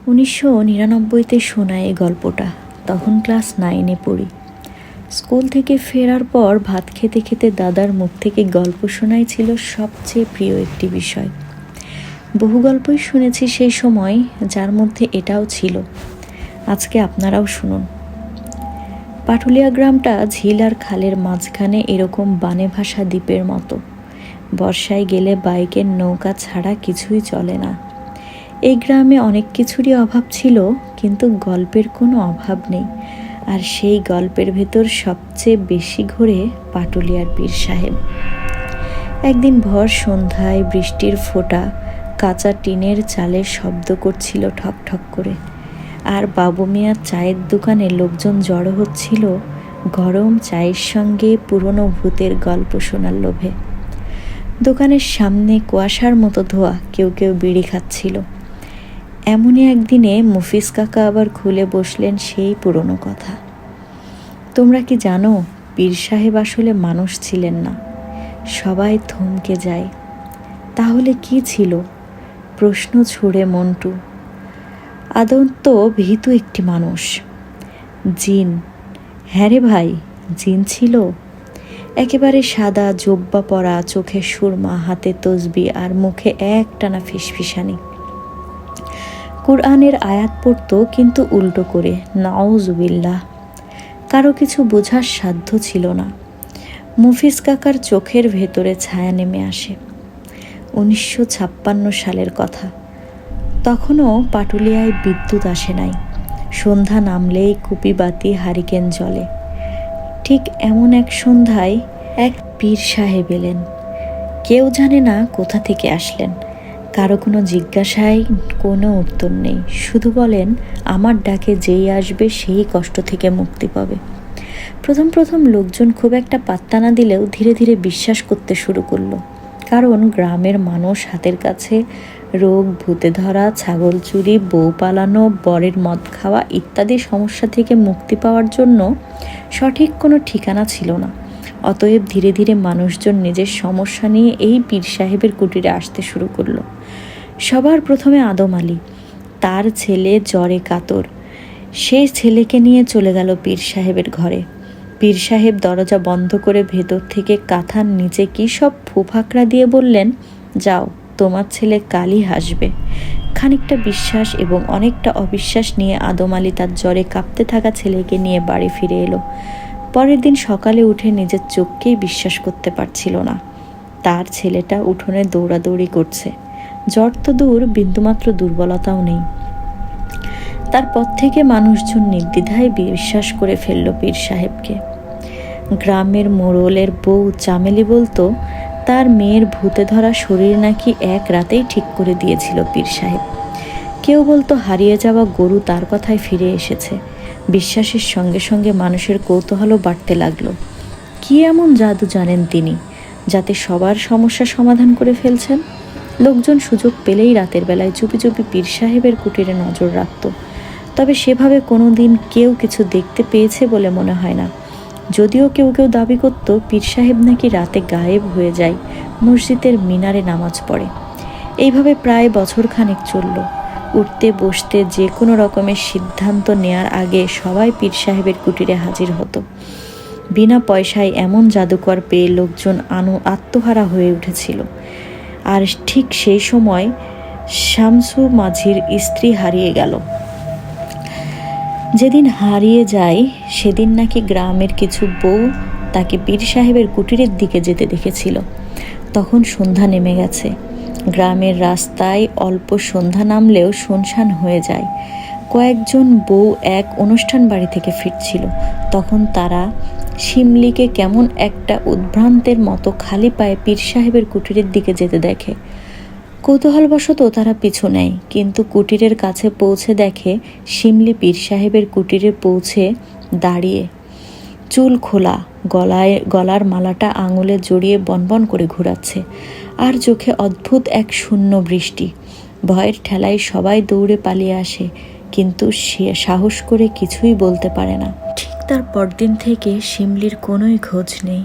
1999-তে শোনা এই গল্পটা। তখন ক্লাস 9-এ পড়ি। স্কুল থেকে ফেরার পর ভাত খেতে খেতে দাদার মুখ থেকে গল্প শোনাই ছিল সবচেয়ে প্রিয় একটি বিষয়। বহু গল্পই শুনেছি সেই সময়, যার মধ্যে এটাও ছিল। আজকে আপনারাও শুনুন। পাটুলিয়া গ্রামটা ঝিল আর খালের মাঝখানে এরকম বানে ভাসা দ্বীপের মতো। বর্ষায় গেলে বাইকের নৌকা ছাড়া কিছুই চলে না। এই গ্রামে অনেক কিছুরই অভাব ছিল, কিন্তু গল্পের কোনো অভাব নেই। আর সেই গল্পের ভেতর সবচেয়ে বেশি ঘোরে পাটুলিয়ার পীর সাহেব। একদিন ভর সন্ধ্যায় বৃষ্টির ফোঁটা কাঁচা টিনের চালে শব্দ করছিল ঠক ঠক করে, আর বাবু মিয়ার চায়ের দোকানে লোকজন জড়ো হচ্ছিল গরম চায়ের সঙ্গে পুরনো ভূতের গল্প শোনার লোভে। দোকানের সামনে কুয়াশার মতো ধোয়া, কেউ কেউ বিড়ি খাচ্ছিল। এমনই একদিনে মুফিস কাকা আবার খুলে বসলেন সেই পুরনো কথা। তোমরা কি জানো, পীর সাহেব আসলে মানুষ ছিলেন না। সবাই থমকে যায়। তাহলে কি ছিল? প্রশ্ন ছুড়ে মন্টু। আদৌ তো ভীতু একটি মানুষ। জিন। হ্যাঁ রে ভাই, জিন ছিল। একেবারে সাদা জোব্বা পরা, চোখে সুরমা, হাতে তসবি আর মুখে একটানা ফিসফিসানি। কুরআনের আয়াত পড়ত, কিন্তু উল্টো করে, নাউজুবিল্লাহ। কারো কিছু বোঝার সাধ্য ছিল না। মুফিস কাকার চোখের ভেতরে ছায়া নেমে আসে। 1956 সালের কথা। তখনও পাটুলিয়ায় বিদ্যুৎ আসে নাই। সন্ধ্যা নামলেই কুপি বাতি হারিকেন জ্বলে। ঠিক এমন এক সন্ধ্যায় এক পীর সাহেব এলেন। কেউ জানে না কোথা থেকে আসলেন। কারো কোনো জিজ্ঞাসায় কোনো উত্তর নেই। শুধু বলেন, আমার ডাকে যেই আসবে সেই কষ্ট থেকে মুক্তি পাবে। প্রথম প্রথম লোকজন খুব একটা পাত্তা না দিলেও ধীরে ধীরে বিশ্বাস করতে শুরু করলো। কারণ গ্রামের মানুষ হাতের কাছে রোগ, ভূতে ধরা, ছাগল চুরি, বউ পালানো, বরের মদ খাওয়া ইত্যাদি সমস্যা থেকে মুক্তি পাওয়ার জন্য সঠিক কোনো ঠিকানা ছিল না। অতএব ধীরে ধীরে মানুষজন নিজের সমস্যা নিয়ে এই পীর সাহেবের কুটিরে আসতে শুরু করলো। সবার প্রথমে আদম আলী, তার ছেলে জ্বরে কাতর। সেই ছেলেকে নিয়ে চলে গেল পীর সাহেবের ঘরে। পীর সাহেব দরজা বন্ধ করে ভেতর থেকে কাঁথার নিচে কী সব ফুফাকড়া দিয়ে বললেন, যাও, তোমার ছেলে কালই হাসবে। খানিকটা বিশ্বাস এবং অনেকটা অবিশ্বাস নিয়ে আদম আলী তার জ্বরে কাঁপতে থাকা ছেলেকে নিয়ে বাড়ি ফিরে এলো। পরের দিন সকালে উঠে নিজের চোখকেই বিশ্বাস করতে পারছিল না। তার ছেলেটা উঠোনে দৌড়াদৌড়ি করছে। জ্বর তো দূর, বিন্দুমাত্র দুর্বলতাও নেই। তারপর থেকে মানুষজন নির্দ্বিধায় বিশ্বাস করে ফেলল পীর সাহেবকে। গ্রামের মোড়লের বউ চামেলি বলতো, তার মেয়ের ভূতে ধরা শরীর নাকি এক রাতেই ঠিক করে দিয়েছিল পীর সাহেব। কেউ বলতো হারিয়ে যাওয়া গরু তার কথায় ফিরে এসেছে। বিশ্বাসের সঙ্গে সঙ্গে মানুষের কৌতূহলও বাড়তে লাগলো। কি এমন জাদু জানেন তিনি, যাতে সবার সমস্যা সমাধান করে ফেলছেন? লোকজন সুযোগ পেলেই রাতের বেলায় চুপি চুপি পীর সাহেবের কুটিরে নজর রাখত। তবে সেভাবে কোনো দিন কেউ কিছু দেখতে পেয়েছে বলে মনে হয় না। যদিও কেউ কেউ দাবি করত পীর সাহেব নাকি রাতে গায়েব হয়ে যায়, মসজিদের মিনারে নামাজ পড়ে। এইভাবে প্রায় বছরখানেক চলল। উঠতে বসতে যে কোনো রকমের সিদ্ধান্ত নেয়ার আগে সবাই পীর সাহেবের কুটিরে হাজির হতো। বিনা পয়সায় এমন জাদুকর পেয়ে লোকজন আত্মহারা হয়ে উঠেছিল। আর ঠিক সেই সময় শামসু মাঝির স্ত্রী হারিয়ে গেল। যেদিন হারিয়ে যায় সেদিন নাকি গ্রামের কিছু বউ তাকে পীর সাহেবের কুটিরের দিকে যেতে দেখেছিল। তখন সন্ধ্যা নেমে গেছে। গ্রামের রাস্তায় অল্প সন্ধ্যা নামলেও শুনশান হয়ে যায়। কয়েকজন বউ এক অনুষ্ঠান বাড়ি থেকে ফিরছিল। তখন তারা শিমলিকে কেমন একটা উদ্ভ্রান্তের মতো খালি পায়ে পীর সাহেবের কুটিরের দিকে যেতে দেখে। কৌতূহলবশত তারা পিছু নেয়, কিন্তু কুটিরের কাছে পৌঁছে দেখে শিমলি পীর সাহেবের কুটিরে পৌঁছে দাঁড়িয়ে, চুল খোলা, গলার মালাটা আঙুলে জড়িয়ে বনবন করে ঘোরাচ্ছে, আর চোখে অদ্ভুত এক শূন্য বৃষ্টি। ভয়ের ঠেলায় সবাই দৌড়ে পালিয়ে আসে, কিন্তু সে সাহস করে কিছুই বলতে পারে না। ঠিক তার পরদিন থেকে শিমলির কোনোই খোঁজ নেই।